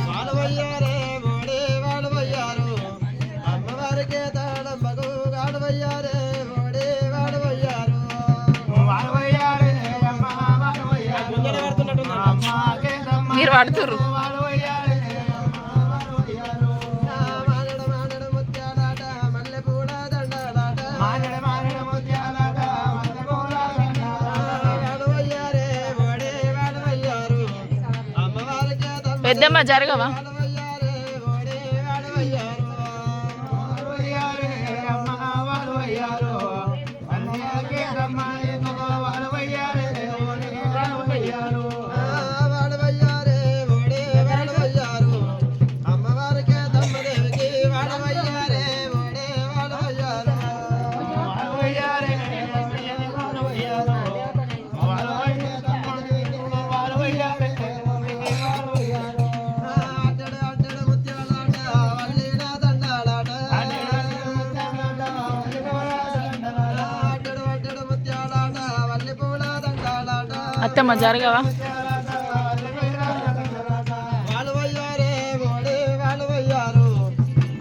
వాడవయ్యారే ఓడే వాడవయ్యారు అమ్మవారికే తాళంబకు వాడవయ్యారే ఓడే వాడవయ్యారు మీరు పడుతుర్రు పెద్దమ్మ జరగవా అత్తమ్మ జరగవా వాడవయ్యారే ఓడే వాడవయ్యారు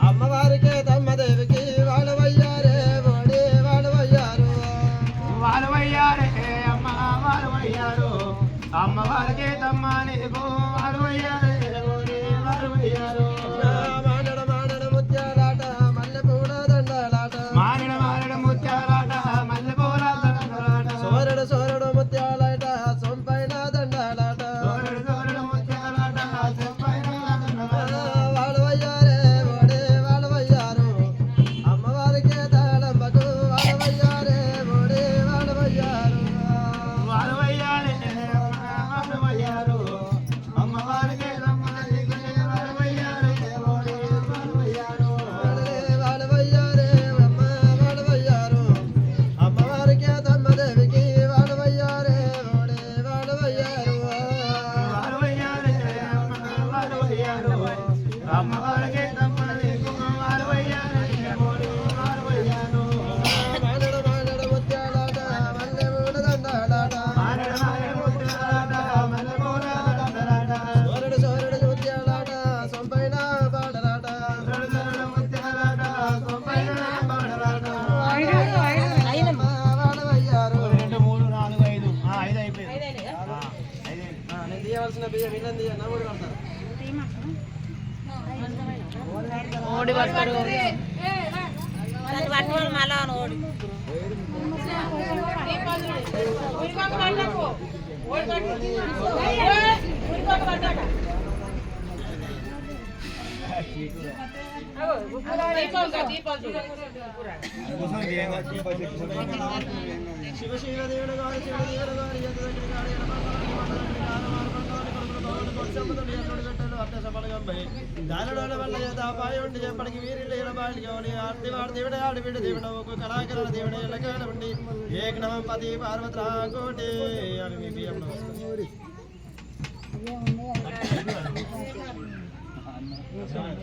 అమ్మవారికే తమ్మదేవికి వాడవయ్యారే ఓడే వాడవయ్యారు వాడవయ్యారే అమ్మ వాడవయ్యారు అమ్మవారికే తమ్మ నీకు వాడవయ్యారే ఓడే వాడవయ్యారు మానడ మానడ ముత్యాలాట మల్లెపూల దండలాట మానడ మానడ ముత్యాలాట మల్లెపూల దండలాట సోరడు సోరడు ముత్యాలాట సొంపైన దండలాట సోరడు ముత్యాలాట సొంపైన దండలాట వాడవయ్యారే ఓడే వాడవయ్యారు అమ్మవారికే తాళంబకు వాడవయ్యారే ఓడే వాడవయ్యారు వాడవయ్యారే వాడవయ్యారు అమ్మవారికే తమ్మ నీకు వాడవయ్యారే ఓడే వాడవయ్యారు వాడవయ్యారే అమ్మ వాడవయ్యారు అమ్మవారికే తమ్మదేవికి వాడవయ్యారే ఓడే వాడవయ్యారు వాడవయ్యారే అమ్మ వాడవయ్యారు అమ్మవారికే తమ్మ నీకు వాడవయ్యారే ఓడే వాడవయ్యారు మానడ మానడ ముత్యాలాట మల్లెపూల దండలాట మానడ మానడ ముత్యాలాట మల్లెపూల దండలాట సోరడు సోరడు ముత్యాలాట సొంపైన పాడలాట సోరడు ముత్యాలాట సొంపైన పాడలాట అమ్మ వాడవయ్యారు 2 3 4 5 5 అయిపోయింది నేను తీయవలసిన బియ్యం వినంది నవ్వుడు కడతారు ఓడి పడతారు శివ శివ దేవుడు గారు శివ దేవుడు గారు ఎంత దగ్గర గారు దానిలోని వల్ల పాయ ఉండి చెప్పడికి వీరిల్లు బాలికి ఆర్తి వాడు దేవుడే ఆడి బిడ్డ దేవుడు ఒక కళాకరణ దేవుడే ఇళ్ళకాడ ఉండి ఏకనవం పతి పార్వత్రా కోటి అని మీ బియ్యం నమస్కారం